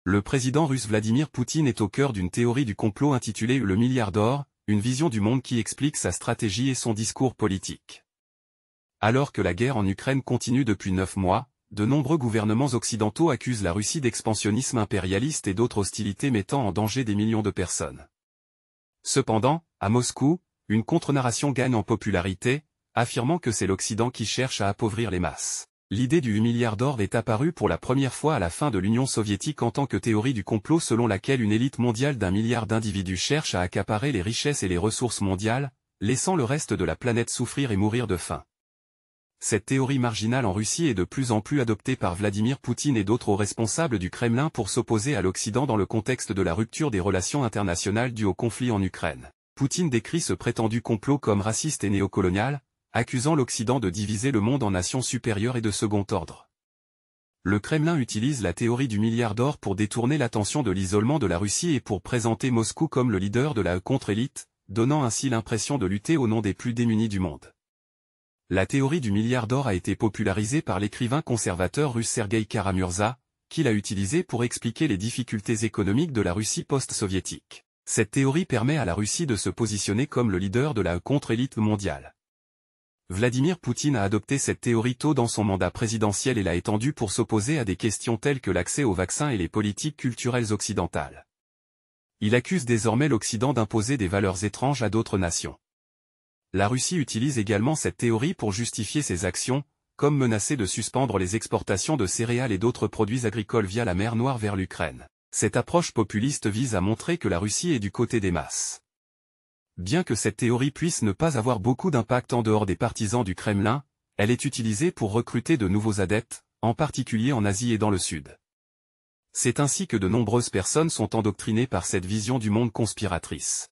Le président russe Vladimir Poutine est au cœur d'une théorie du complot intitulée Le milliard d'or, une vision du monde qui explique sa stratégie et son discours politique. Alors que la guerre en Ukraine continue depuis 9 mois, de nombreux gouvernements occidentaux accusent la Russie d'expansionnisme impérialiste et d'autres hostilités mettant en danger des millions de personnes. Cependant, à Moscou, une contre-narration gagne en popularité, affirmant que c'est l'Occident qui cherche à appauvrir les masses. L'idée du milliard d'or est apparue pour la première fois à la fin de l'Union soviétique en tant que théorie du complot selon laquelle une élite mondiale d'1 milliard d'individus cherche à accaparer les richesses et les ressources mondiales, laissant le reste de la planète souffrir et mourir de faim. Cette théorie marginale en Russie est de plus en plus adoptée par Vladimir Poutine et d'autres hauts responsables du Kremlin pour s'opposer à l'Occident dans le contexte de la rupture des relations internationales dues au conflit en Ukraine. Poutine décrit ce prétendu complot comme raciste et néocolonial, accusant l'Occident de diviser le monde en nations supérieures et de second ordre. Le Kremlin utilise la théorie du milliard d'or pour détourner l'attention de l'isolement de la Russie et pour présenter Moscou comme le leader de la contre-élite, donnant ainsi l'impression de lutter au nom des plus démunis du monde. La théorie du milliard d'or a été popularisée par l'écrivain conservateur russe Sergueï Kara-Murza, qui l'a utilisée pour expliquer les difficultés économiques de la Russie post-soviétique. Cette théorie permet à la Russie de se positionner comme le leader de la contre-élite mondiale. Vladimir Poutine a adopté cette théorie tôt dans son mandat présidentiel et l'a étendue pour s'opposer à des questions telles que l'accès aux vaccins et les politiques culturelles occidentales. Il accuse désormais l'Occident d'imposer des valeurs étranges à d'autres nations. La Russie utilise également cette théorie pour justifier ses actions, comme menacer de suspendre les exportations de céréales et d'autres produits agricoles via la mer Noire vers l'Ukraine. Cette approche populiste vise à montrer que la Russie est du côté des masses. Bien que cette théorie puisse ne pas avoir beaucoup d'impact en dehors des partisans du Kremlin, elle est utilisée pour recruter de nouveaux adeptes, en particulier en Asie et dans le Sud. C'est ainsi que de nombreuses personnes sont endoctrinées par cette vision du monde conspiratrice.